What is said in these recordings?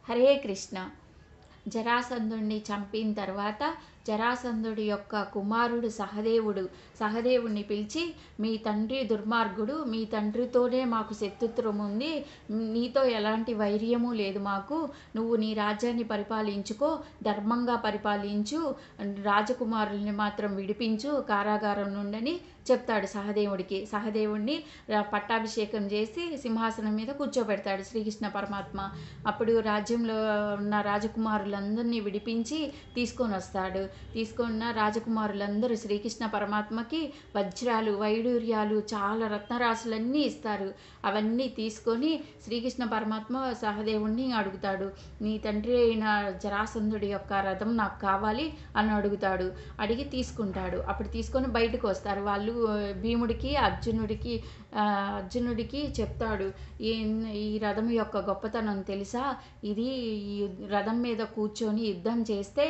హరే కృష్ణ. జరాసంధుడిని చంపిన తర్వాత జరాసంధుడి యొక్క కుమారుడు సహదేవుడిని పిలిచి, మీ తండ్రి దుర్మార్గుడు, మీ తండ్రితోనే మాకు శత్రుత్వం ఉంది, నీతో ఎలాంటి వైర్యము లేదు మాకు, నువ్వు నీ రాజ్యాన్ని పరిపాలించుకో, ధర్మంగా పరిపాలించు, రాజకుమారుల్ని మాత్రం విడిపించు కారాగారం నుండని చెప్తాడు సహదేవుడిని పట్టాభిషేకం చేసి సింహాసనం మీద కూర్చోబెడతాడు శ్రీకృష్ణ పరమాత్మ. అప్పుడు రాజ్యంలో ఉన్న రాజకుమారులందరినీ విడిపించి తీసుకున్న రాజకుమారులందరూ శ్రీకృష్ణ పరమాత్మకి వజ్రాలు, వైడూర్యాలు, చాలా రత్నరాశులన్నీ ఇస్తారు. అవన్నీ తీసుకొని శ్రీకృష్ణ పరమాత్మ సహదేవుణ్ణి అడుగుతాడు, నీ తండ్రి అయిన జరాసంధుడి యొక్క రథం నాకు కావాలి అని అడుగుతాడు. అడిగి తీసుకుంటాడు. అప్పుడు తీసుకొని బయటకు వస్తారు వాళ్ళు. భీముడికి అర్జునుడికి చెప్తాడు, ఈ రథం యొక్క గొప్పతనం తెలుసా, ఇది ఈ రథం మీద కూర్చొని యుద్ధం చేస్తే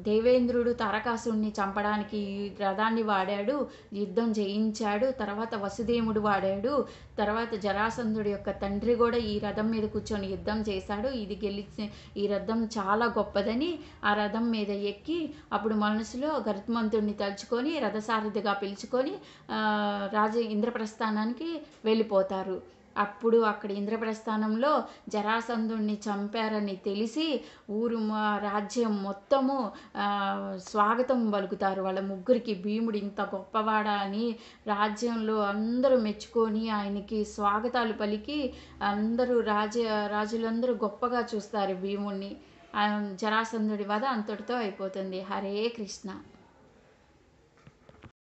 దేవేంద్రుడు తారకాసుడిని చంపడానికి ఈ రథాన్ని వాడాడు, యుద్ధం జయించాడు. తర్వాత వసుదేవుడు వాడాడు. తర్వాత జరాసంధుడి యొక్క తండ్రి కూడా ఈ రథం మీద కూర్చొని యుద్ధం చేశాడు. ఈ రథం చాలా గొప్పదని ఆ రథం మీద ఎక్కి అప్పుడు మనసులో గరుత్మంతుడిని తలుచుకొని రథసారథిగా పిలుచుకొని ఇంద్రప్రస్థానానికి వెళ్ళిపోతారు. అప్పుడు అక్కడ ఇంద్రప్రస్థానంలో జరాసంధుడిని చంపారని తెలిసి రాజ్యం మొత్తము స్వాగతం పలుకుతారు వాళ్ళ ముగ్గురికి. భీముడు ఇంత గొప్పవాడా అని రాజ్యంలో అందరూ మెచ్చుకొని ఆయనకి స్వాగతాలు పలికి అందరూ రాజులందరూ గొప్పగా చూస్తారు భీముడిని. జరాసంధుడి వధ అంతటితో అయిపోతుంది. హరే కృష్ణ.